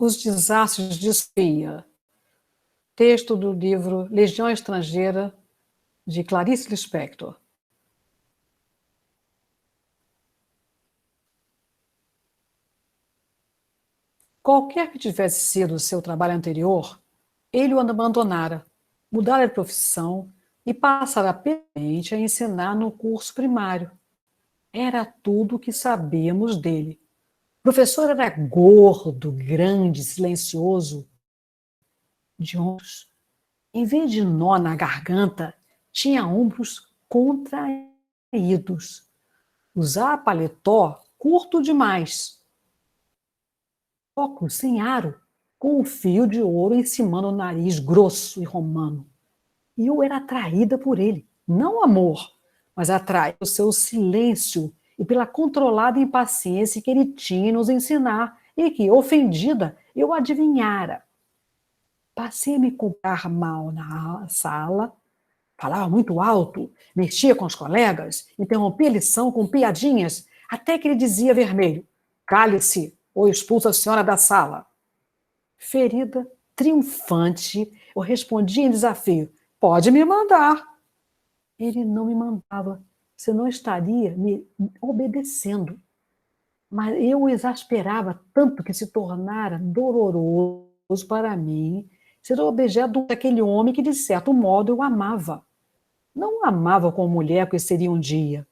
Os desastres de Sofia. Texto do livro Legião Estrangeira, de Clarice Lispector. Qualquer que tivesse sido o seu trabalho anterior, ele o abandonara, mudara de profissão e passara apenas a ensinar no curso primário. Era tudo o que sabíamos dele. O professor era gordo, grande, silencioso, de ombros. Em vez de nó na garganta, tinha ombros contraídos. Usava paletó curto demais. Óculos sem aro, com um fio de ouro em cima do nariz grosso e romano. E eu era atraída por ele. Não amor, mas atraída pelo seu silêncio e pela controlada impaciência que ele tinha em nos ensinar e que, ofendida, eu adivinhara. Passei a me comportar mal na sala, falava muito alto, mexia com os colegas, interrompia a lição com piadinhas, até que ele dizia vermelho: "Cale-se, ou expulso a senhora da sala." Ferida, triunfante, eu respondia em desafio: "Pode me mandar." Ele não me mandava, senão estaria me obedecendo. Mas eu o exasperava tanto que se tornara doloroso para mim ser objeto daquele homem que, de certo modo, eu amava. Não o amava como mulher que seria um dia.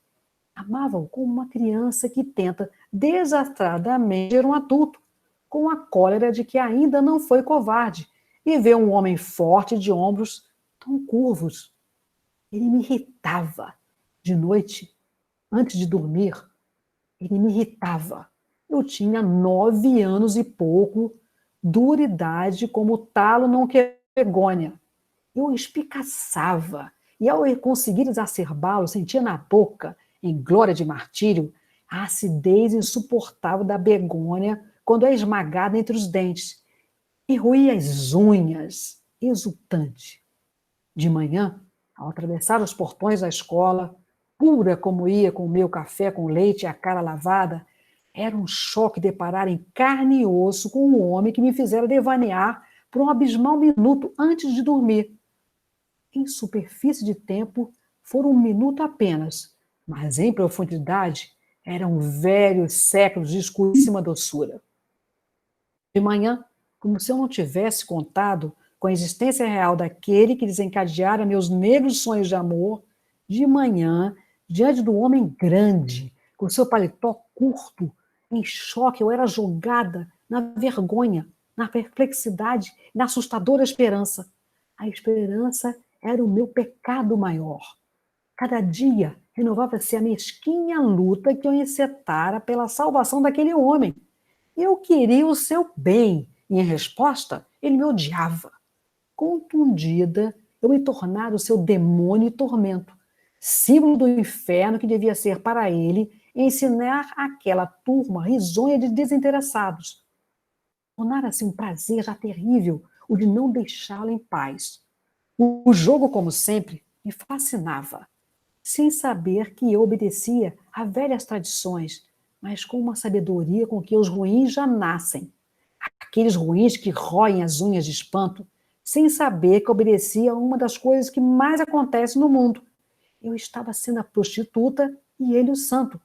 Amava-o como uma criança que tenta desastradamente ser um adulto, com a cólera de que ainda não foi covarde, e vê um homem forte de ombros tão curvos. Ele me irritava. De noite, antes de dormir, ele me irritava. Eu tinha 9 anos e pouco, dura idade como talo não quer begônia. Eu espicaçava, e ao conseguir exacerbá-lo, sentia na boca, em glória de martírio, a acidez insuportável da begônia quando é esmagada entre os dentes, e roía as unhas, exultante. De manhã, ao atravessar os portões da escola, pura como ia com o meu café com leite e a cara lavada, era um choque deparar em carne e osso com um homem que me fizera devanear por um abismal minuto antes de dormir. Em superfície de tempo, foram um minuto apenas, mas em profundidade eram velhos séculos de escuríssima doçura. De manhã, como se eu não tivesse contado com a existência real daquele que desencadeara meus negros sonhos de amor, de manhã, diante do homem grande, com seu paletó curto, em choque, eu era jogada na vergonha, na perplexidade, na assustadora esperança. A esperança era o meu pecado maior. Cada dia renovava-se a mesquinha luta que eu encetara pela salvação daquele homem. Eu queria o seu bem, e em resposta, ele me odiava. Contundida, eu me tornara o seu demônio e tormento, símbolo do inferno que devia ser para ele ensinar aquela turma risonha de desinteressados. Tornara-se um prazer já terrível o de não deixá-lo em paz. O jogo, como sempre, me fascinava, sem saber que eu obedecia a velhas tradições, mas com uma sabedoria com que os ruins já nascem. Aqueles ruins que roem as unhas de espanto, sem saber que obedecia a uma das coisas que mais acontecem no mundo. Eu estava sendo a prostituta e ele o santo.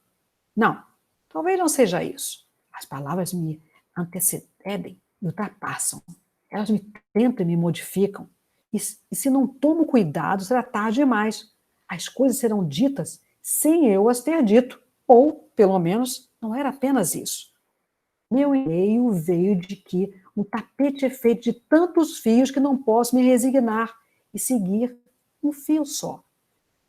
Não, talvez não seja isso. As palavras me antecedem e ultrapassam. Elas me tentam e me modificam. E se não tomo cuidado, será tarde demais. As coisas serão ditas sem eu as ter dito. Ou, pelo menos, não era apenas isso. Meu e-mail veio de que um tapete é feito de tantos fios que não posso me resignar e seguir um fio só.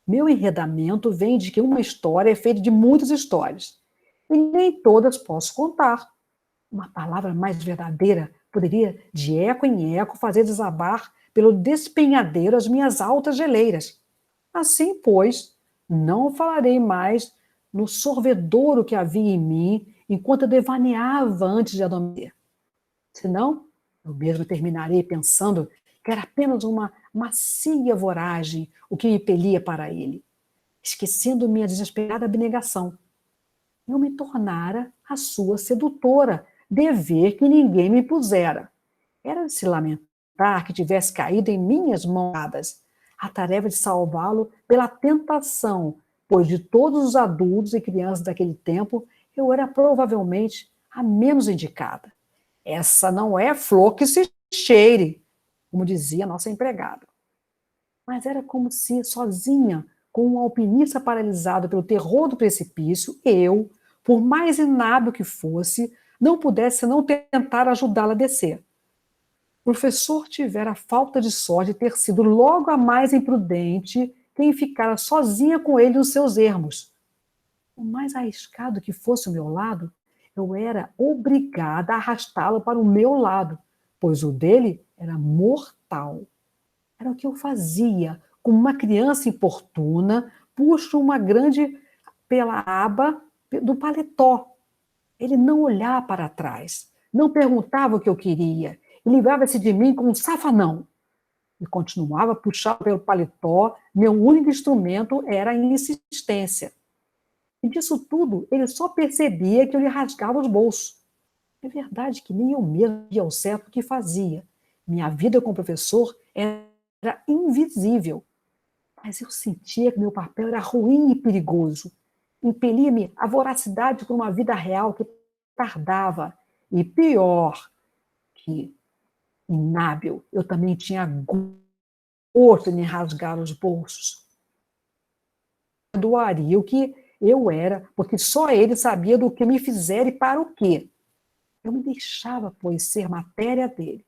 Meu enredamento vem de que uma história é feita de muitas histórias. E nem todas posso contar. Uma palavra mais verdadeira poderia, de eco em eco, fazer desabar pelo despenhadeiro as minhas altas geleiras. Assim, pois, não falarei mais no sorvedouro que havia em mim enquanto eu devaneava antes de adormecer. Senão, eu mesmo terminarei pensando que era apenas uma macia voragem o que me pelia para ele, esquecendo minha desesperada abnegação. Eu me tornara a sua sedutora, dever que ninguém me pusera. Era de se lamentar que tivesse caído em minhas mãos a tarefa de salvá-lo pela tentação, pois de todos os adultos e crianças daquele tempo, eu era provavelmente a menos indicada. Essa não é flor que se cheire, como dizia nossa empregada. Mas era como se, sozinha, com um alpinista paralisado pelo terror do precipício, eu, por mais inábil que fosse, não pudesse não tentar ajudá-la a descer. O professor tivera a falta de sorte de ter sido logo a mais imprudente quem ficara sozinha com ele nos seus ermos. Por mais arriscado que fosse o meu lado, eu era obrigada a arrastá-lo para o meu lado, pois o dele era mortal. Era o que eu fazia, como uma criança importuna, puxo uma grande pela aba do paletó. Ele não olhava para trás, não perguntava o que eu queria, e livrava-se de mim com um safanão. E continuava a puxar pelo paletó, meu único instrumento era a insistência. E disso tudo, ele só percebia que eu lhe rasgava os bolsos. É verdade que nem eu mesmo via ao certo o que fazia. Minha vida com o professor era invisível. Mas eu sentia que meu papel era ruim e perigoso. Impelia-me a voracidade por uma vida real que tardava. E pior, que inábil, eu também tinha gosto em rasgar os bolsos. Doaria o que eu era, porque só ele sabia do que me fizera e para o quê. Eu me deixava, pois, ser matéria dele.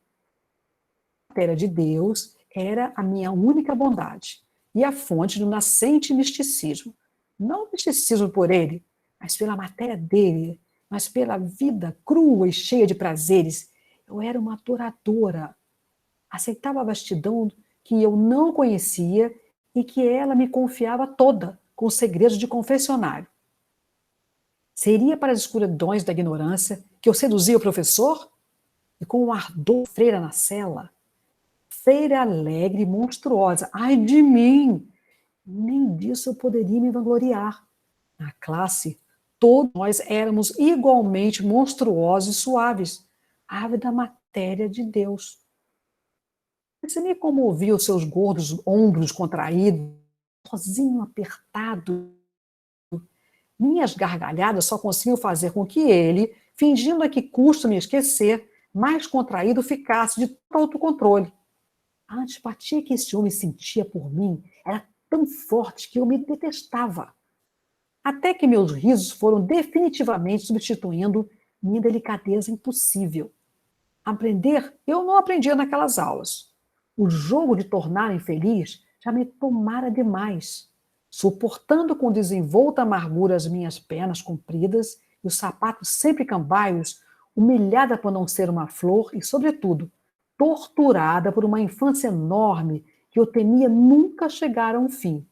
A matéria de Deus era a minha única bondade e a fonte do nascente misticismo. Não o misticismo por ele, mas pela matéria dele, mas pela vida crua e cheia de prazeres. Eu era uma adoradora. Aceitava a vastidão que eu não conhecia e que ela me confiava toda, com segredos de confessionário. Seria para as escuridões da ignorância que eu seduzia o professor? E com um ardor freira na cela? Freira alegre e monstruosa. Ai de mim! Nem disso eu poderia me vangloriar. Na classe, todos nós éramos igualmente monstruosos e suaves, ávida matéria de Deus. Você me comovia os seus gordos ombros contraídos, sozinho apertado. Minhas gargalhadas só conseguiam fazer com que ele, fingindo a que custo me esquecer, mais contraído ficasse de todo autocontrole. A antipatia que esse homem sentia por mim era tão forte que eu me detestava. Até que meus risos foram definitivamente substituindo minha delicadeza impossível. Aprender, eu não aprendia naquelas aulas. O jogo de tornar infeliz já me tomara demais, suportando com desenvolta amargura as minhas pernas compridas e os sapatos sempre cambaios, humilhada por não ser uma flor e, sobretudo, torturada por uma infância enorme que eu temia nunca chegar a um fim.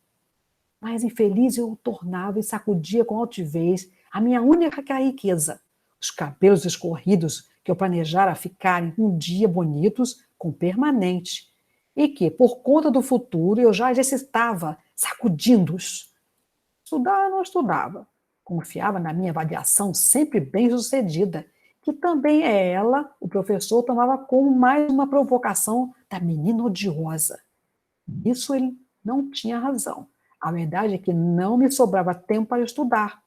Mas infeliz eu o tornava e sacudia com altivez a minha única riqueza, os cabelos escorridos que eu planejara ficarem um dia bonitos com permanente, e que, por conta do futuro, eu já exercitava, sacudindo-os. Estudar eu não estudava. Confiava na minha avaliação sempre bem-sucedida, que também ela, o professor, tomava como mais uma provocação da menina odiosa. Nisso ele não tinha razão. A verdade é que não me sobrava tempo para estudar.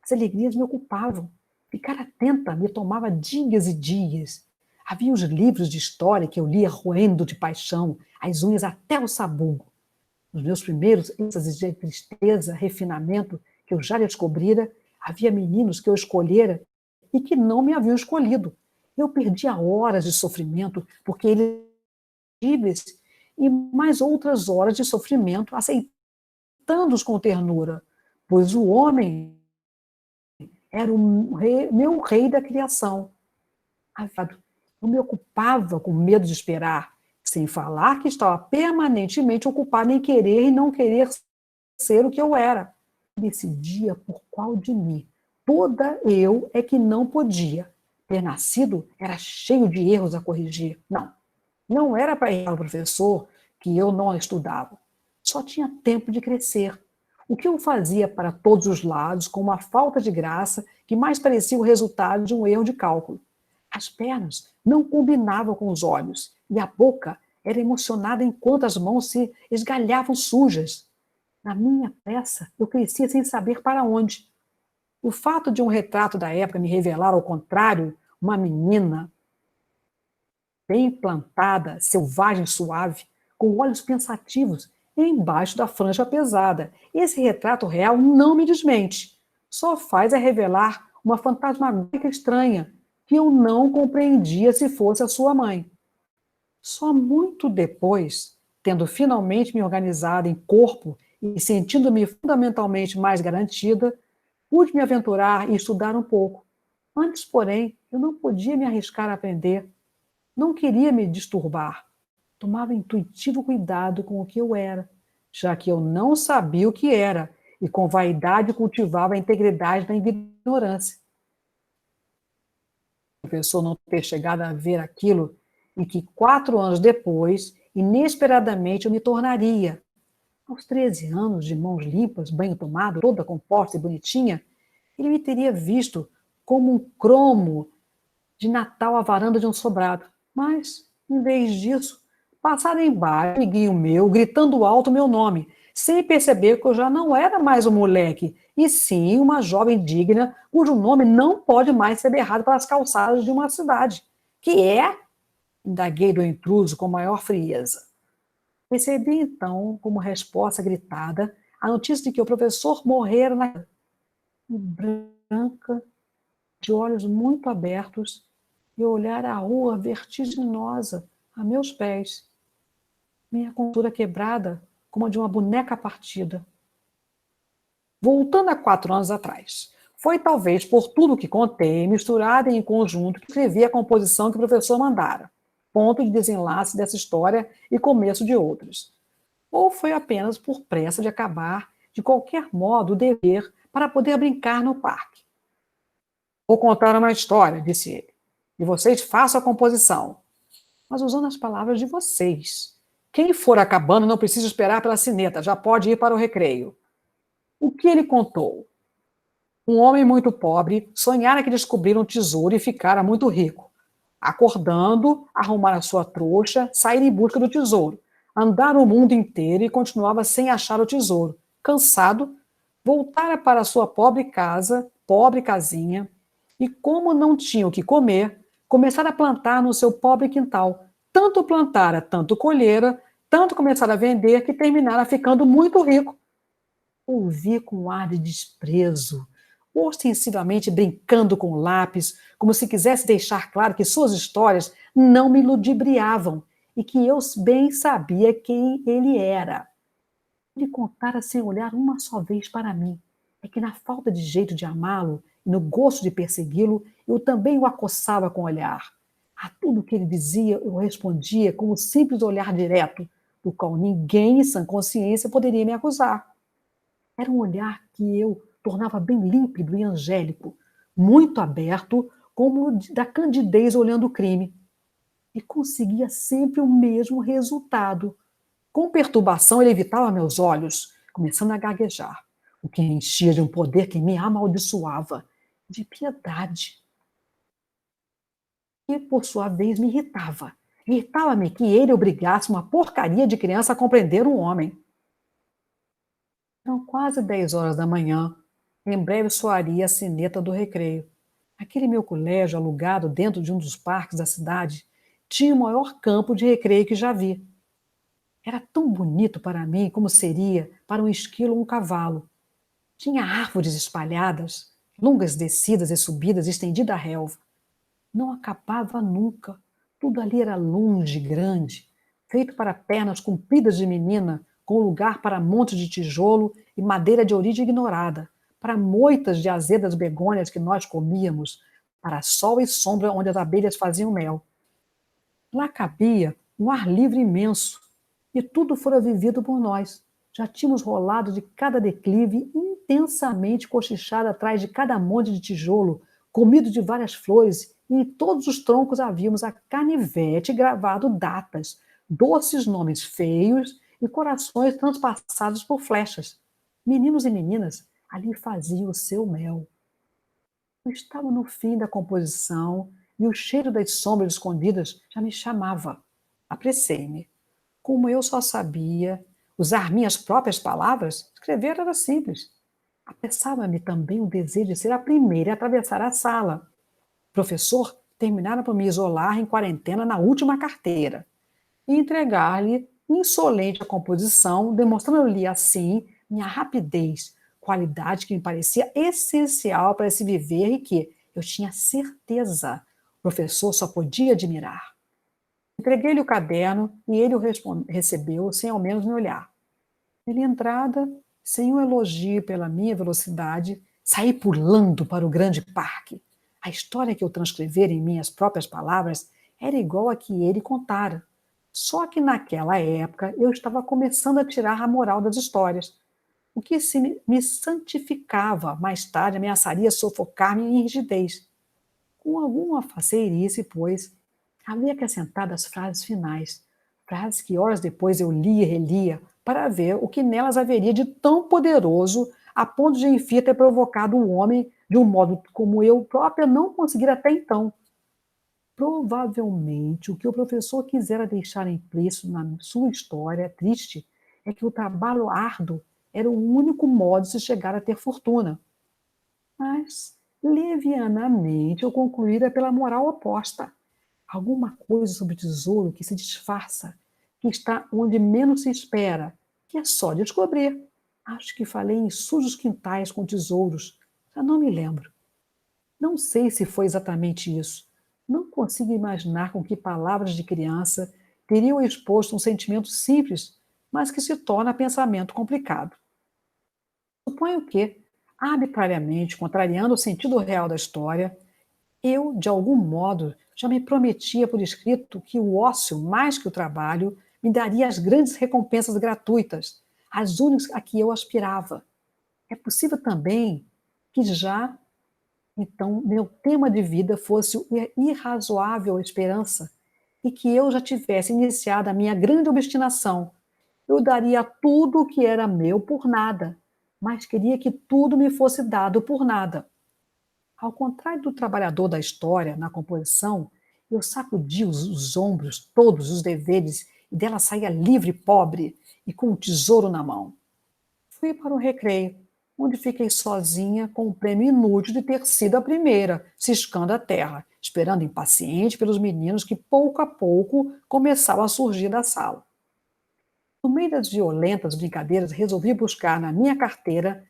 As alegrias me ocupavam. Ficar atenta me tomava dias e dias. Havia os livros de história que eu lia roendo de paixão, as unhas até o sabugo. Nos meus primeiros êxtases de tristeza, refinamento, que eu já descobrira, havia meninos que eu escolhera e que não me haviam escolhido. Eu perdia horas de sofrimento porque eles e mais outras horas de sofrimento aceitando-os com ternura, pois o homem era meu rei da criação. Eu me ocupava com medo de esperar, sem falar que estava permanentemente ocupada em querer e não querer ser o que eu era. Decidia por qual de mim. Toda eu é que não podia. Ter nascido era cheio de erros a corrigir. Não era para errar o professor que eu não estudava. Só tinha tempo de crescer. O que eu fazia para todos os lados, com uma falta de graça que mais parecia o resultado de um erro de cálculo. As pernas não combinavam com os olhos e a boca era emocionada enquanto as mãos se esgalhavam sujas. Na minha pressa, eu crescia sem saber para onde. O fato de um retrato da época me revelar, ao contrário, uma menina bem plantada, selvagem, suave, com olhos pensativos embaixo da franja pesada. Esse retrato real não me desmente. Só faz revelar uma fantasmagórica estranha, que eu não compreendia se fosse a sua mãe. Só muito depois, tendo finalmente me organizado em corpo e sentindo-me fundamentalmente mais garantida, pude me aventurar e estudar um pouco. Antes, porém, eu não podia me arriscar a aprender. Não queria me disturbar. Tomava intuitivo cuidado com o que eu era, já que eu não sabia o que era, e com vaidade cultivava a integridade da ignorância. O professor não ter chegado a ver aquilo e que 4 anos depois, inesperadamente, eu me tornaria. Aos 13 anos, de mãos limpas, banho tomado, toda composta e bonitinha, ele me teria visto como um cromo de Natal à varanda de um sobrado. Mas, em vez disso, passara embaixo, amiguinho meu, gritando alto meu nome, sem perceber que eu já não era mais um moleque, e sim uma jovem digna, cujo nome não pode mais ser berrado pelas calçadas de uma cidade. Que é? Indaguei do intruso com maior frieza. Recebi, então, como resposta gritada, a notícia de que o professor morrera branca, de olhos muito abertos, e olhar a rua vertiginosa a meus pés. Minha contura quebrada como a de uma boneca partida. Voltando a 4 anos atrás. Foi talvez por tudo que contei, misturado em conjunto, que escrevi a composição que o professor mandara. Ponto de desenlace dessa história e começo de outras. Ou foi apenas por pressa de acabar, de qualquer modo, o dever para poder brincar no parque. Vou contar uma história, disse ele, e vocês façam a composição, mas usando as palavras de vocês. Quem for acabando não precisa esperar pela sineta, já pode ir para o recreio. O que ele contou? Um homem muito pobre sonhara que descobrira um tesouro e ficara muito rico. Acordando, arrumar a sua trouxa, sair em busca do tesouro. Andar o mundo inteiro e continuava sem achar o tesouro. Cansado, voltara para a sua pobre casa, pobre casinha, e como não tinha o que comer, começara a plantar no seu pobre quintal. Tanto plantara, tanto colhera, tanto começara a vender, que terminara ficando muito rico. Ouvi com um ar de desprezo, ostensivamente brincando com o lápis, como se quisesse deixar claro que suas histórias não me ludibriavam e que eu bem sabia quem ele era. Ele contara sem olhar uma só vez para mim. É que na falta de jeito de amá-lo e no gosto de persegui-lo, eu também o acossava com o olhar. A tudo que ele dizia, eu respondia com um simples olhar direto, do qual ninguém em sã consciência poderia me acusar. Era um olhar que eu tornava bem límpido e angélico, muito aberto, como o da candidez olhando o crime. E conseguia sempre o mesmo resultado. Com perturbação, ele evitava meus olhos, começando a gaguejar, o que me enchia de um poder que me amaldiçoava, de piedade. E, por sua vez, me irritava. Irritava-me que ele obrigasse uma porcaria de criança a compreender um homem. Eram quase 10 horas da manhã. Em breve soaria a sineta do recreio. Aquele meu colégio, alugado dentro de um dos parques da cidade, tinha o maior campo de recreio que já vi. Era tão bonito para mim como seria para um esquilo ou um cavalo. Tinha árvores espalhadas, longas descidas e subidas estendida a relva. Não acabava nunca. Tudo ali era longe, grande, feito para pernas compridas de menina, com lugar para montes de tijolo e madeira de origem ignorada, para moitas de azedas begônias que nós comíamos, para sol e sombra onde as abelhas faziam mel. Lá cabia um ar livre imenso, e tudo fora vivido por nós. Já tínhamos rolado de cada declive, intensamente cochichado atrás de cada monte de tijolo, comido de várias flores, e em todos os troncos havíamos a canivete gravado datas, doces nomes feios e corações transpassados por flechas. Meninos e meninas ali faziam o seu mel. Eu estava no fim da composição, e o cheiro das sombras escondidas já me chamava. Apressei-me. Como eu só sabia usar minhas próprias palavras, escrever era simples. Apressava-me também o desejo de ser a primeira a atravessar a sala. O professor terminara por me isolar em quarentena na última carteira e entregar-lhe insolente a composição, demonstrando-lhe assim minha rapidez, qualidade que me parecia essencial para se viver e que, eu tinha certeza, o professor só podia admirar. Entreguei-lhe o caderno e ele o recebeu sem ao menos me olhar. Pela entrada, sem um elogio pela minha velocidade, saí pulando para o grande parque. A história que eu transcrevera em minhas próprias palavras era igual à que ele contara. Só que naquela época eu estava começando a tirar a moral das histórias. O que se me santificava mais tarde ameaçaria sufocar-me em rigidez. Com alguma faceirice, pois, havia acrescentado as frases finais, frases que horas depois eu lia e relia para ver o que nelas haveria de tão poderoso a ponto de enfim ter provocado o homem de um modo como eu própria não conseguira até então. Provavelmente o que o professor quisera deixar implícito na sua história triste é que o trabalho árduo era o único modo de se chegar a ter fortuna. Mas, levianamente, eu concluíra pela moral oposta. Alguma coisa sobre o tesouro que se disfarça, que está onde menos se espera, que é só descobrir. Acho que falei em sujos quintais com tesouros. Já não me lembro. Não sei se foi exatamente isso. Não consigo imaginar com que palavras de criança teriam exposto um sentimento simples, mas que se torna pensamento complicado. Suponho que, arbitrariamente, contrariando o sentido real da história, eu, de algum modo, já me prometia por escrito que o ócio, mais que o trabalho, me daria as grandes recompensas gratuitas, as únicas a que eu aspirava. É possível também que já, então, meu tema de vida fosse a irrazoável esperança e que eu já tivesse iniciado a minha grande obstinação. Eu daria tudo o que era meu por nada, mas queria que tudo me fosse dado por nada. Ao contrário do trabalhador da história, na composição, eu sacudi os ombros, todos os deveres, e dela saía livre, pobre e com um tesouro na mão. Fui para o recreio, onde fiquei sozinha com o prêmio inútil de ter sido a primeira, ciscando a terra, esperando impaciente pelos meninos que pouco a pouco começavam a surgir da sala. No meio das violentas brincadeiras, resolvi buscar na minha carteira,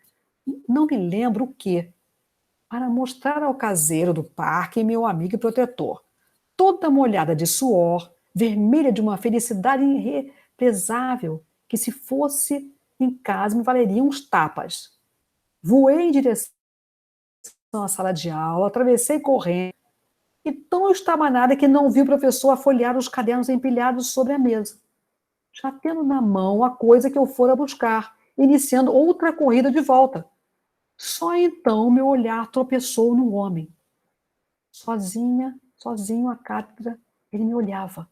não me lembro o que, para mostrar ao caseiro do parque meu amigo e protetor, toda molhada de suor, vermelha de uma felicidade irrepresável, que se fosse em casa me valeria uns tapas. Voei em direção à sala de aula, atravessei correndo, e tão estabanada que não vi o professor afolhear os cadernos empilhados sobre a mesa, já tendo na mão a coisa que eu fora buscar, iniciando outra corrida de volta. Só então meu olhar tropeçou num homem. Sozinho à cátedra, ele me olhava.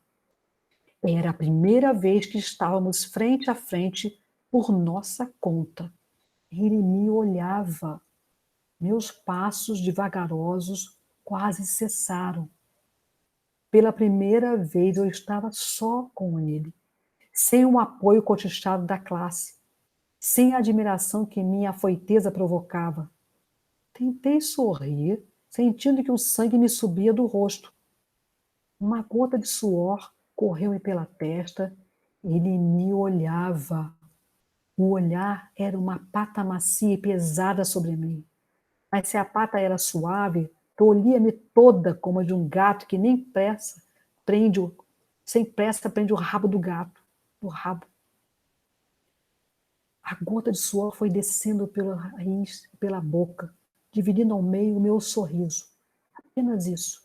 Era a primeira vez que estávamos frente a frente por nossa conta. Ele me olhava. Meus passos devagarosos quase cessaram. Pela primeira vez eu estava só com ele, sem o apoio cochichado da classe, sem a admiração que minha afoiteza provocava. Tentei sorrir, sentindo que o sangue me subia do rosto. Uma gota de suor correu-me pela testa. Ele me olhava. O olhar era uma pata macia e pesada sobre mim. Mas se a pata era suave, tolhia-me toda como a de um gato que nem pressa prende sem pressa prende o rabo do gato, do rabo. A gota de suor foi descendo pela raiz, pela boca, dividindo ao meio o meu sorriso. Apenas isso.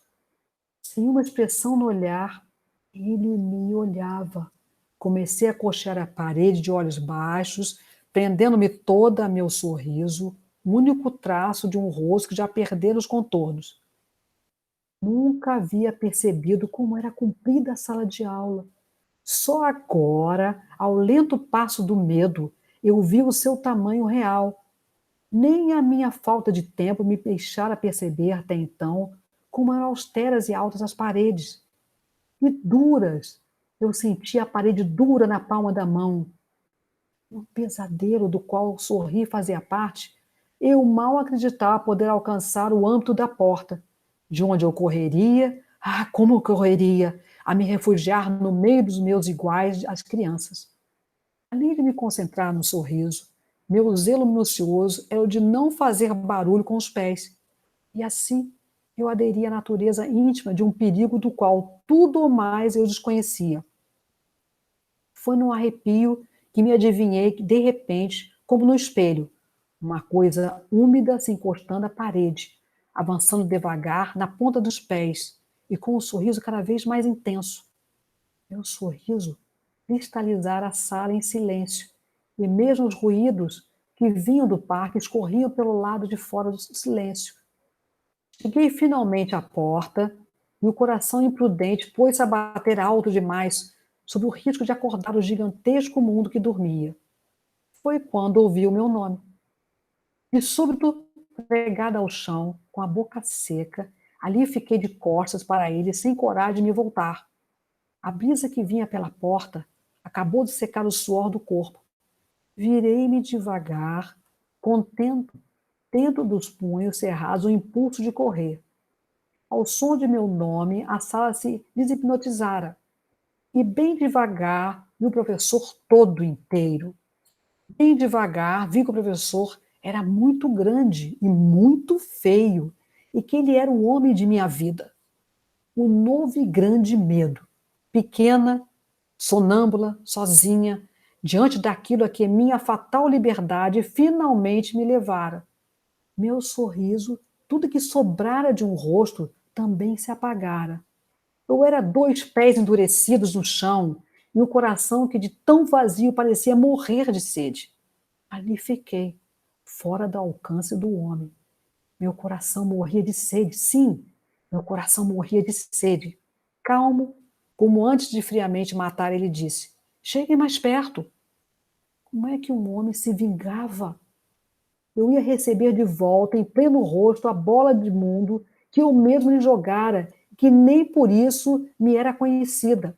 Sem uma expressão no olhar, ele me olhava. Comecei a coxear a parede de olhos baixos, prendendo-me toda a meu sorriso, o único traço de um rosto que já perdera os contornos. Nunca havia percebido como era comprida a sala de aula. Só agora, ao lento passo do medo, eu vi o seu tamanho real. Nem a minha falta de tempo me deixara perceber até então Como eram austeras e altas as paredes. E duras. Eu sentia a parede dura na palma da mão. Um pesadelo do qual o sorrir fazia parte, eu mal acreditava poder alcançar o âmbito da porta, de onde eu correria, como eu correria, a me refugiar no meio dos meus iguais, as crianças. Além de me concentrar no sorriso, meu zelo minucioso é o de não fazer barulho com os pés. E assim eu aderi à natureza íntima de um perigo do qual tudo ou mais eu desconhecia. Foi num arrepio que me adivinhei que, de repente, como no espelho, uma coisa úmida se encostando à parede, avançando devagar na ponta dos pés e com um sorriso cada vez mais intenso. Meu sorriso cristalizara a sala em silêncio, e mesmo os ruídos que vinham do parque escorriam pelo lado de fora do silêncio. Cheguei finalmente à porta e o coração imprudente pôs-se a bater alto demais, sob o risco de acordar o gigantesco mundo que dormia. Foi quando ouvi o meu nome. De súbito, pregada ao chão, com a boca seca, ali fiquei de costas para ele, sem coragem de me voltar. A brisa que vinha pela porta acabou de secar o suor do corpo. Virei-me devagar, contendo dentro dos punhos cerrados o impulso de correr. Ao som de meu nome, a sala se deshipnotizara. E bem devagar vi o professor todo inteiro. Bem devagar vi que o professor era muito grande e muito feio, e que ele era o homem de minha vida. O novo e grande medo. Pequena, sonâmbula, sozinha, diante daquilo a que minha fatal liberdade finalmente me levara. Meu sorriso, tudo que sobrara de um rosto, também se apagara. Eu era 2 pés endurecidos no chão e um coração que de tão vazio parecia morrer de sede. Ali fiquei, fora do alcance do homem. Meu coração morria de sede, sim, meu coração morria de sede. Calmo, como antes de friamente matar, ele disse: chegue mais perto. Como é que um homem se vingava? Eu ia receber de volta, em pleno rosto, a bola de mundo que eu mesmo lhe jogara, que nem por isso me era conhecida.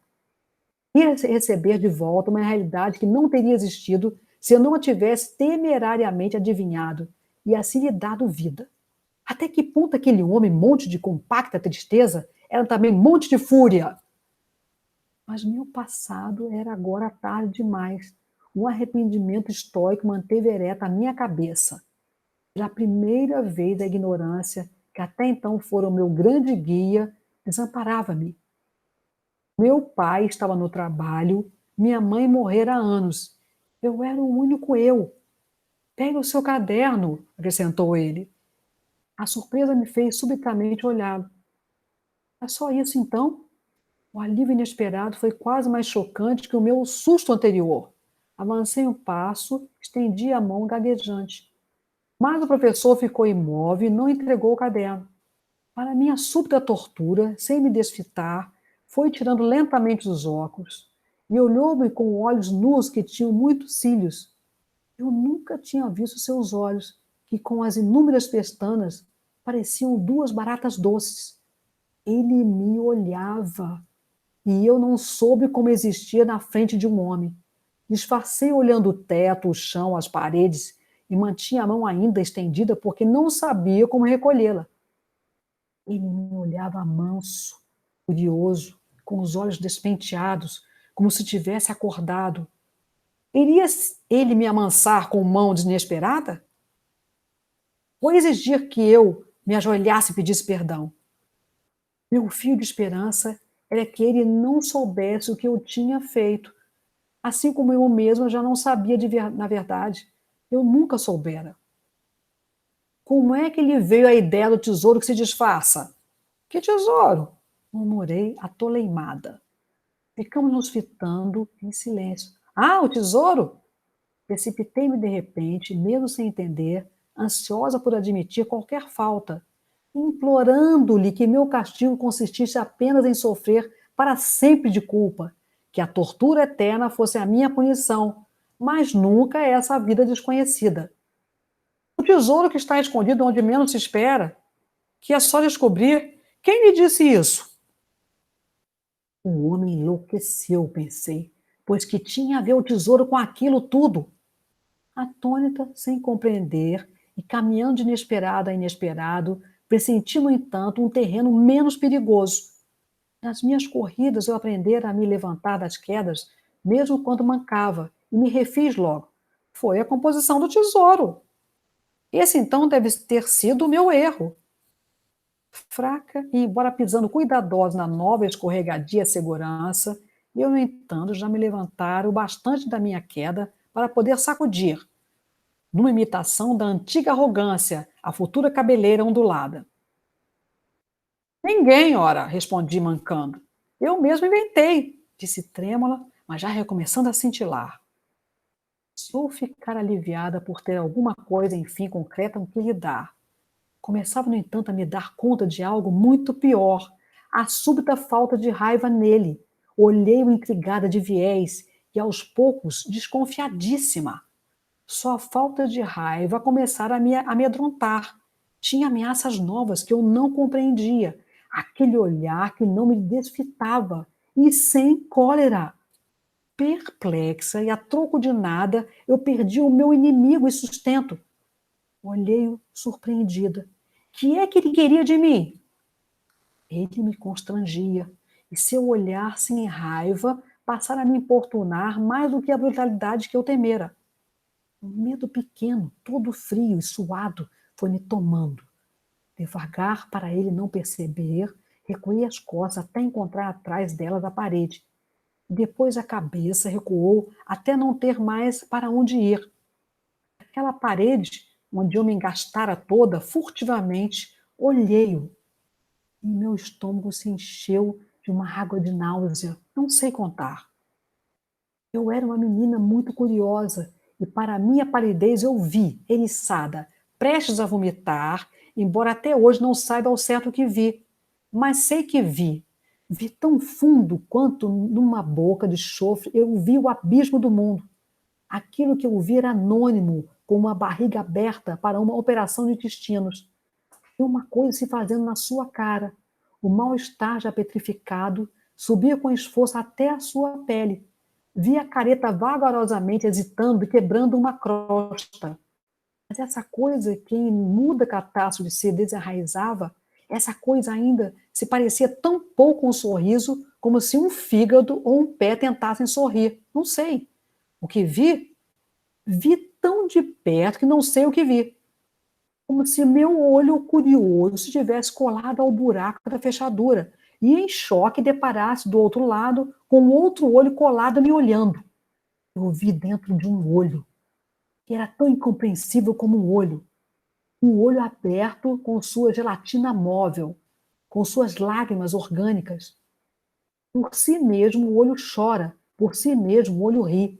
Ia receber de volta uma realidade que não teria existido se eu não a tivesse temerariamente adivinhado e assim lhe dado vida. Até que ponto aquele homem, monte de compacta tristeza, era também monte de fúria? Mas meu passado era agora tarde demais. Um arrependimento estoico manteve ereta a minha cabeça. Pela primeira vez, a ignorância, que até então fora o meu grande guia, desamparava-me. Meu pai estava no trabalho, minha mãe morrera há anos. Eu era o único eu. Pegue o seu caderno, acrescentou ele. A surpresa me fez subitamente olhá-lo. É só isso, então? O alívio inesperado foi quase mais chocante que o meu susto anterior. Avancei um passo, estendi a mão gaguejante. Mas o professor ficou imóvel e não entregou o caderno. Para minha súbita tortura, sem me desfitar, foi tirando lentamente os óculos e olhou-me com olhos nus que tinham muitos cílios. Eu nunca tinha visto seus olhos, que com as inúmeras pestanas pareciam 2 baratas doces. Ele me olhava e eu não soube como existia na frente de um homem. Disfarcei olhando o teto, o chão, as paredes e mantinha a mão ainda estendida porque não sabia como recolhê-la. Ele me olhava manso, curioso, com os olhos despenteados, como se tivesse acordado. Iria ele me amansar com mão inesperada? Ou exigir que eu me ajoelhasse e pedisse perdão? Meu fio de esperança era que ele não soubesse o que eu tinha feito, assim como eu mesma já não sabia na verdade. Eu nunca soubera. Como é que lhe veio a ideia do tesouro que se disfarça? Que tesouro? Murmurei, atoleimada. Ficamos nos fitando em silêncio. Ah, o tesouro? Precipitei-me de repente, mesmo sem entender, ansiosa por admitir qualquer falta, implorando-lhe que meu castigo consistisse apenas em sofrer para sempre de culpa, que a tortura eterna fosse a minha punição, mas nunca essa vida desconhecida. O tesouro que está escondido onde menos se espera, que é só descobrir, Quem lhe disse isso? O homem enlouqueceu, pensei, pois que tinha a ver o tesouro com aquilo tudo. Atônita, sem compreender, e caminhando de inesperado a inesperado, pressenti, no entanto, um terreno menos perigoso. Nas minhas corridas, eu aprendera a me levantar das quedas, mesmo quando mancava, e me refiz logo. Foi a composição do tesouro. Esse, então, deve ter sido o meu erro. Fraca e, embora pisando cuidadosa na nova escorregadia segurança, eu, no entanto, já me levantara o bastante da minha queda para poder sacudir, numa imitação da antiga arrogância, a futura cabeleira ondulada. Ninguém, ora, respondi mancando. Eu mesmo inventei, disse trêmula, mas já recomeçando a cintilar. Sou ficar aliviada por ter alguma coisa, enfim, concreta com que lhe dar. Começava, no entanto, a me dar conta de algo muito pior, a súbita falta de raiva nele. Olhei-o intrigada de viés e, aos poucos, desconfiadíssima. Só a falta de raiva começara a me amedrontar. Tinha ameaças novas que eu não compreendia. Aquele olhar que não me desfitava. E sem cólera. Perplexa e a troco de nada, eu perdi o meu inimigo e sustento. Olhei-o surpreendida. Que é que ele queria de mim? Ele me constrangia. E seu olhar sem raiva passara a me importunar mais do que a brutalidade que eu temera. Um medo pequeno, todo frio e suado, foi me tomando. Devagar, para ele não perceber, recuei as costas até encontrar atrás dela da parede. Depois a cabeça recuou até não ter mais para onde ir. Aquela parede, onde eu me engastara toda, furtivamente, olhei-o. E meu estômago se encheu de uma água de náusea, não sei contar. Eu era uma menina muito curiosa e, para minha palidez, eu vi, eriçada, prestes a vomitar, embora até hoje não saiba ao certo o que vi. Mas sei que vi. Vi tão fundo quanto numa boca de chofre, eu vi o abismo do mundo. Aquilo que eu vi era anônimo, com uma barriga aberta para uma operação de intestinos. E uma coisa se fazendo na sua cara. O mal-estar já petrificado subia com esforço até a sua pele. Vi a careta vagarosamente hesitando e quebrando uma crosta. Mas essa coisa que em muda catástrofe se desenraizava, essa coisa ainda se parecia tão pouco um sorriso como se um fígado ou um pé tentassem sorrir. Não sei. O que vi? Vi tão de perto que não sei o que vi. Como se meu olho curioso se tivesse colado ao buraco da fechadura e, em choque, deparasse do outro lado com outro olho colado me olhando. Eu vi dentro de um olho, que era tão incompreensível como um olho aberto com sua gelatina móvel, com suas lágrimas orgânicas. Por si mesmo o olho chora, por si mesmo o olho ri,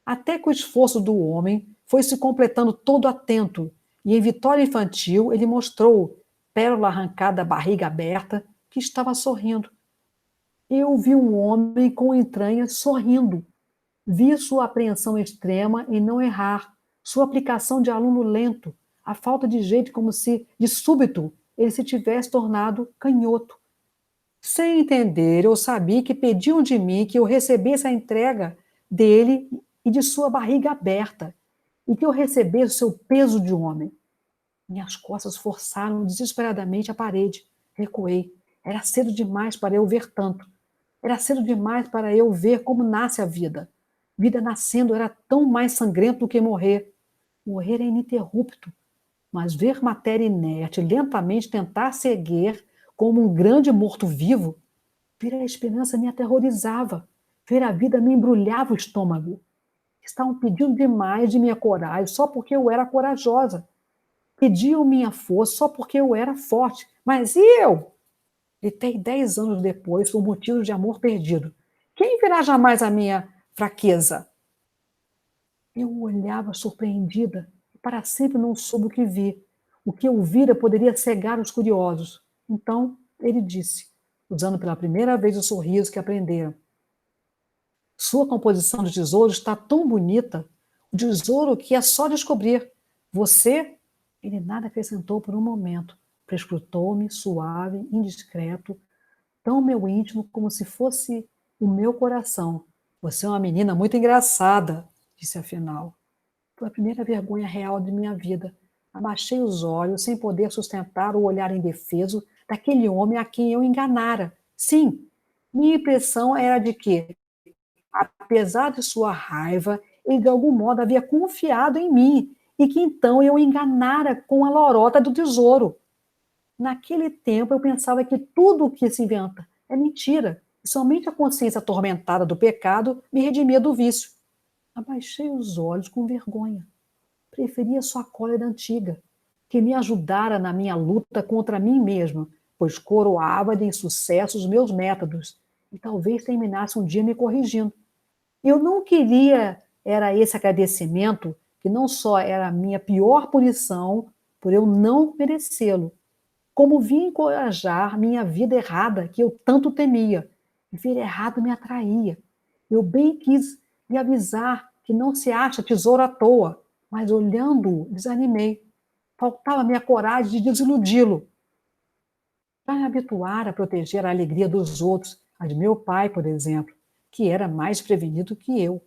até que o esforço do homem foi se completando todo atento, e em vitória infantil ele mostrou, pérola arrancada da barriga aberta, que estava sorrindo. Eu vi um homem com entranhas sorrindo. Vi sua apreensão extrema em não errar, sua aplicação de aluno lento, a falta de jeito como se, de súbito, ele se tivesse tornado canhoto. Sem entender, eu sabia que pediam de mim que eu recebesse a entrega dele e de sua barriga aberta, e que eu recebesse o seu peso de homem. Minhas costas forçaram desesperadamente a parede. Recuei. Era cedo demais para eu ver tanto. Era cedo demais para eu ver como nasce a vida. Vida nascendo era tão mais sangrento do que morrer. Morrer é ininterrupto, mas ver matéria inerte lentamente tentar se erguer como um grande morto-vivo, ver a esperança me aterrorizava, ver a vida me embrulhava o estômago. Estavam pedindo demais de minha coragem só porque eu era corajosa. Pediam minha força só porque eu era forte. Mas e eu? Gritei 10 anos depois por motivos de amor perdido. Quem verá jamais a minha fraqueza? Eu olhava surpreendida e para sempre não soube o que vi. O que eu vira poderia cegar os curiosos. Então ele disse, usando pela primeira vez o sorriso que aprenderam: sua composição de tesouro está tão bonita, o tesouro que é só descobrir. Você, ele nada acrescentou por um momento, Prescrutou-me, suave, indiscreto, tão meu íntimo como se fosse o meu coração. Você é uma menina muito engraçada, disse afinal. Foi a primeira vergonha real de minha vida. Abaixei os olhos, sem poder sustentar o olhar indefeso daquele homem a quem eu enganara. Sim, minha impressão era de que, apesar de sua raiva, ele de algum modo havia confiado em mim e que então eu o enganara com a lorota do tesouro. Naquele tempo eu pensava que tudo o que se inventa é mentira, e somente a consciência atormentada do pecado me redimia do vício. Abaixei os olhos com vergonha. Preferia sua cólera antiga, que me ajudara na minha luta contra mim mesma, pois coroava de insucesso os meus métodos, e talvez terminasse um dia me corrigindo. Eu não queria era esse agradecimento, que não só era a minha pior punição, por eu não merecê-lo, como vim encorajar minha vida errada, que eu tanto temia. Ver errado me atraía. Eu bem quis lhe avisar que não se acha tesouro à toa, mas olhando-o, desanimei. Faltava-me a coragem de desiludi-lo. Já me habituara a proteger a alegria dos outros, a de meu pai, por exemplo, que era mais prevenido que eu.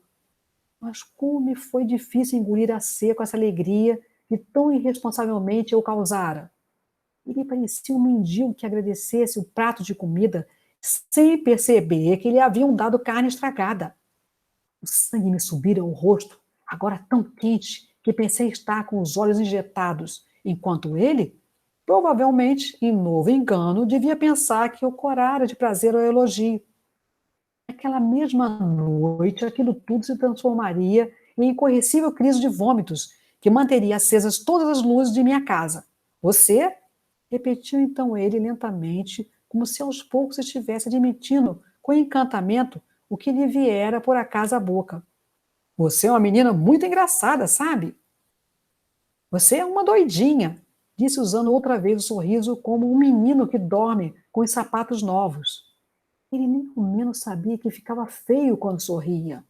Mas como me foi difícil engolir a seco essa alegria que tão irresponsavelmente eu causara. Ele parecia um mendigo que agradecesse o prato de comida sem perceber que lhe haviam dado carne estragada. O sangue me subira ao rosto, agora tão quente que pensei estar com os olhos injetados, enquanto ele, provavelmente, em novo engano, devia pensar que eu corara de prazer ao elogio. Naquela mesma noite, aquilo tudo se transformaria em incorrigível crise de vômitos, que manteria acesas todas as luzes de minha casa. Você? Repetiu então ele lentamente, como se aos poucos estivesse admitindo, com encantamento, o que lhe viera por acaso à boca. Você é uma menina muito engraçada, sabe? Você é uma doidinha, disse usando outra vez o sorriso como um menino que dorme com os sapatos novos. Ele nem ao menos sabia que ficava feio quando sorria.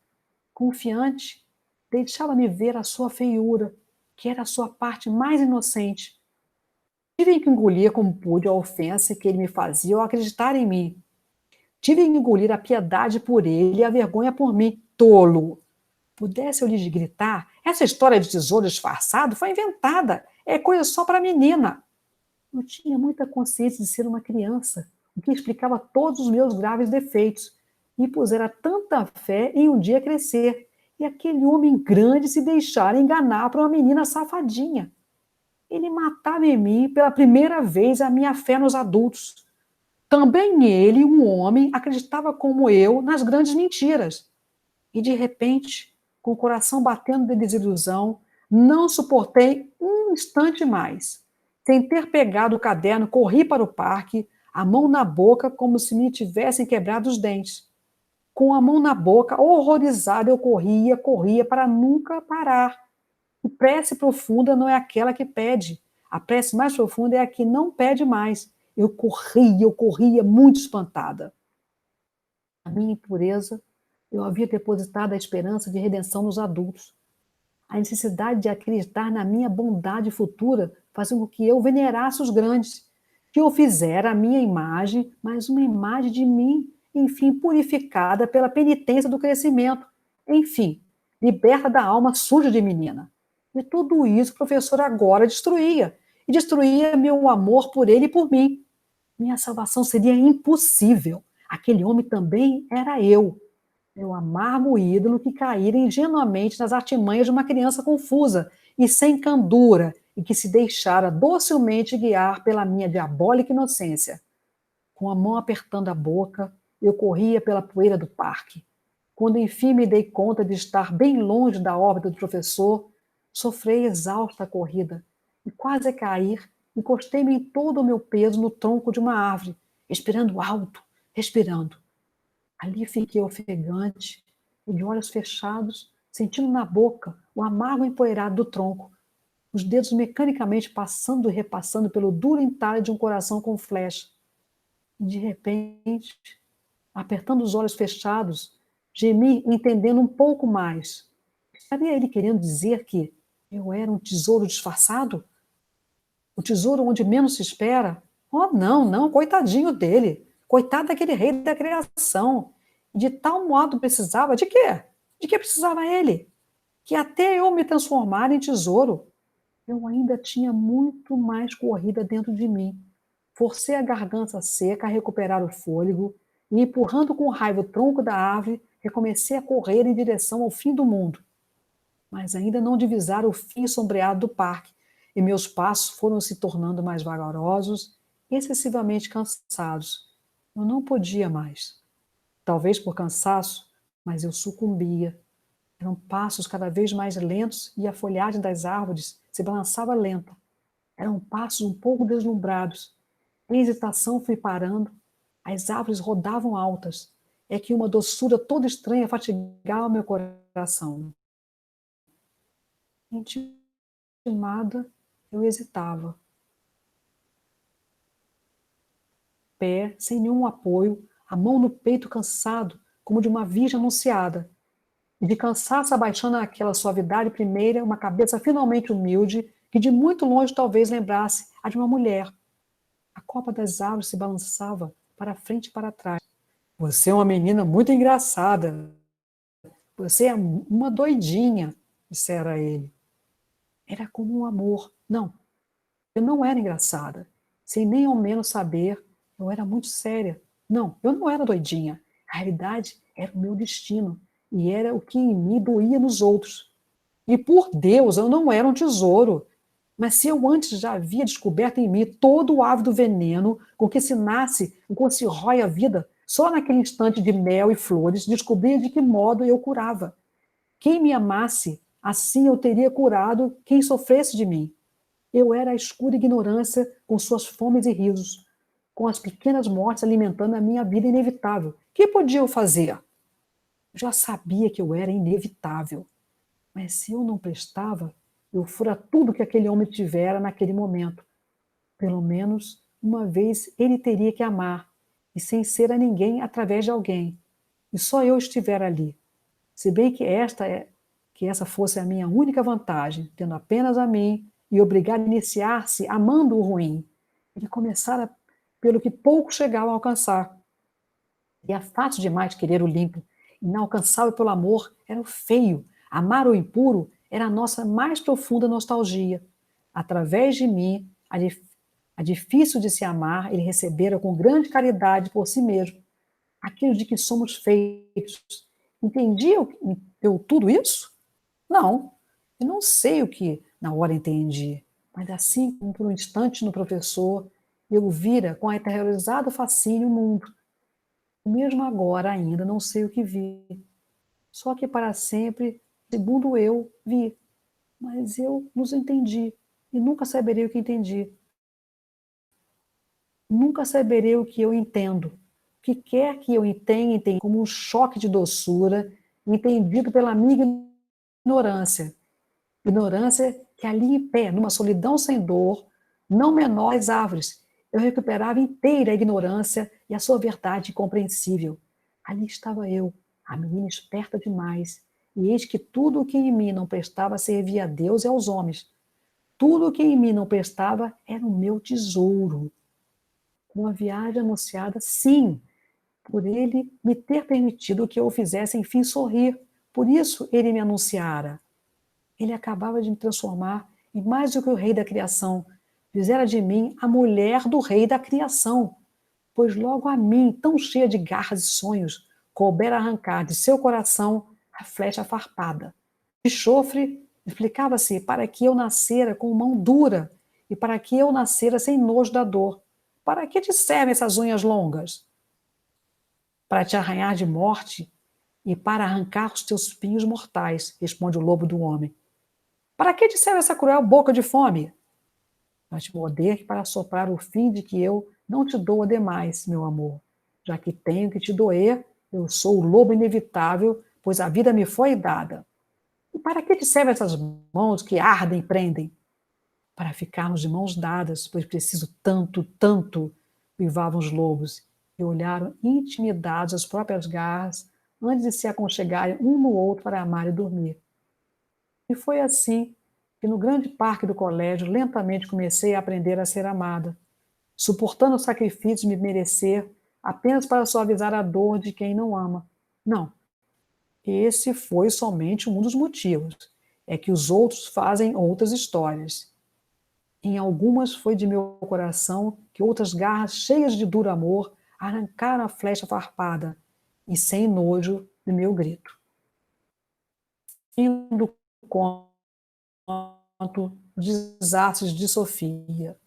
Confiante, deixava-me ver a sua feiura, que era a sua parte mais inocente. Tive que engolir como pude a ofensa que ele me fazia ao acreditar em mim. Tive que engolir a piedade por ele e a vergonha por mim. Tolo! Pudesse eu lhe gritar, essa história de tesouro disfarçado foi inventada, é coisa só para menina. Eu tinha muita consciência de ser uma criança, o que explicava todos os meus graves defeitos, e pusera tanta fé em um dia crescer, e aquele homem grande se deixara enganar por uma menina safadinha. Ele matava em mim pela primeira vez a minha fé nos adultos. Também ele, um homem, acreditava como eu nas grandes mentiras. E de repente, com o coração batendo de desilusão, não suportei um instante mais. Sem ter pegado o caderno, corri para o parque, a mão na boca, como se me tivessem quebrado os dentes. Com a mão na boca, horrorizado, eu corria, corria para nunca parar. E prece profunda não é aquela que pede. A prece mais profunda é a que não pede mais. Eu corria, muito espantada. A minha impureza, eu havia depositado a esperança de redenção nos adultos. A necessidade de acreditar na minha bondade futura fazia com que eu venerasse os grandes, que eu fizera a minha imagem, mas uma imagem de mim, enfim, purificada pela penitência do crescimento, enfim, liberta da alma suja de menina. E tudo isso o professor agora destruía, e destruía meu amor por ele e por mim. Minha salvação seria impossível. Aquele homem também era eu, meu amargo ídolo que caíra ingenuamente nas artimanhas de uma criança confusa e sem candura, e que se deixara docilmente guiar pela minha diabólica inocência. Com a mão apertando a boca, eu corria pela poeira do parque. Quando enfim me dei conta de estar bem longe da órbita do professor, sofri exausta a corrida e quase a cair, encostei-me em todo o meu peso no tronco de uma árvore, respirando alto, respirando. Ali fiquei ofegante e de olhos fechados, sentindo na boca o amargo empoeirado do tronco, os dedos mecanicamente passando e repassando pelo duro entalhe de um coração com flecha. E de repente, apertando os olhos fechados, gemi entendendo um pouco mais. Estaria ele querendo dizer que eu era um tesouro disfarçado? O tesouro onde menos se espera? Oh, não, não, coitadinho dele. Coitado daquele rei da criação. De tal modo precisava de quê? De que precisava ele? Que até eu me transformar em tesouro. Eu ainda tinha muito mais corrida dentro de mim. Forcei a garganta seca a recuperar o fôlego e, empurrando com raiva o tronco da árvore, recomecei a correr em direção ao fim do mundo. Mas ainda não divisara o fim sombreado do parque, e meus passos foram se tornando mais vagarosos, excessivamente cansados. Eu não podia mais. Talvez por cansaço, mas eu sucumbia. Eram passos cada vez mais lentos e a folhagem das árvores se balançava lenta. Eram passos um pouco deslumbrados. Em hesitação fui parando. As árvores rodavam altas. É que uma doçura toda estranha fatigava meu coração. Intimada, eu hesitava. Pé, sem nenhum apoio, a mão no peito cansado, como de uma virgem anunciada. E de cansaço abaixando naquela suavidade primeira, uma cabeça finalmente humilde, que de muito longe talvez lembrasse a de uma mulher. A copa das árvores se balançava para frente e para trás. Você é uma menina muito engraçada. Você é uma doidinha, dissera ele. Era como um amor. Não, eu não era engraçada. Sem nem ao menos saber, eu era muito séria. Não, eu não era doidinha. A realidade era o meu destino. E era o que em mim doía nos outros. E por Deus, eu não era um tesouro. Mas se eu antes já havia descoberto em mim todo o ávido veneno com que se nasce, com que se rói a vida, só naquele instante de mel e flores descobria de que modo eu curava. Quem me amasse, assim eu teria curado quem sofresse de mim. Eu era a escura ignorância com suas fomes e risos, com as pequenas mortes alimentando a minha vida inevitável. Que podia eu fazer? Já sabia que eu era inevitável. Mas se eu não prestava, eu fora tudo que aquele homem tivera naquele momento. Pelo menos uma vez ele teria que amar, e sem ser a ninguém através de alguém. E só eu estivera ali. Se bem que essa fosse a minha única vantagem, tendo apenas a mim e obrigar a iniciar-se amando o ruim. Ele começara pelo que poucos chegavam a alcançar. E é fácil demais querer o limpo. Inalcançável pelo amor era o feio. Amar o impuro era a nossa mais profunda nostalgia. Através de mim, a difícil de se amar, ele recebera com grande caridade por si mesmo aquilo de que somos feitos. Entendia eu tudo isso? Não. Eu não sei o que na hora entendi, mas assim como por um instante no professor, eu vira com aterrorizado fascínio o mundo. Mesmo agora ainda não sei o que vi. Só que para sempre, segundo eu, vi. Mas eu nos entendi e nunca saberei o que entendi. Nunca saberei o que eu entendo. O que quer que eu tenha, entendo como um choque de doçura, entendido pela minha ignorância. Ignorância que ali em pé, numa solidão sem dor, não menor às árvores, eu recuperava inteira a ignorância e a sua verdade incompreensível. Ali estava eu, a menina esperta demais, e eis que tudo o que em mim não prestava servia a Deus e aos homens. Tudo o que em mim não prestava era o meu tesouro. Com a viagem anunciada, sim, por ele me ter permitido que eu o fizesse, enfim, sorrir. Por isso ele me anunciara. Ele acabava de me transformar em mais do que o rei da criação. Fizera de mim a mulher do rei da criação. Pois logo a mim, tão cheia de garras e sonhos, coubera arrancar de seu coração a flecha farpada. De chofre, explicava-se para que eu nascera com mão dura e para que eu nascera sem nojo da dor. Para que te servem essas unhas longas? Para te arranhar de morte e para arrancar os teus pinhos mortais, responde o lobo do homem. Para que te serve essa cruel boca de fome? Para te morder e para soprar o fim de que eu não te dou demais, meu amor. Já que tenho que te doer, eu sou o lobo inevitável, pois a vida me foi dada. E para que te servem essas mãos que ardem e prendem? Para ficarmos de mãos dadas, pois preciso tanto, tanto, uivavam os lobos, e olharam intimidados as próprias garras antes de se aconchegarem um no outro para amar e dormir. E foi assim que no grande parque do colégio lentamente comecei a aprender a ser amada, suportando o sacrifício de me merecer apenas para suavizar a dor de quem não ama. Não, esse foi somente um dos motivos. É que os outros fazem outras histórias. Em algumas foi de meu coração que outras garras cheias de duro amor arrancaram a flecha farpada e sem nojo do meu grito. Fim do conto Desastres de Sofia.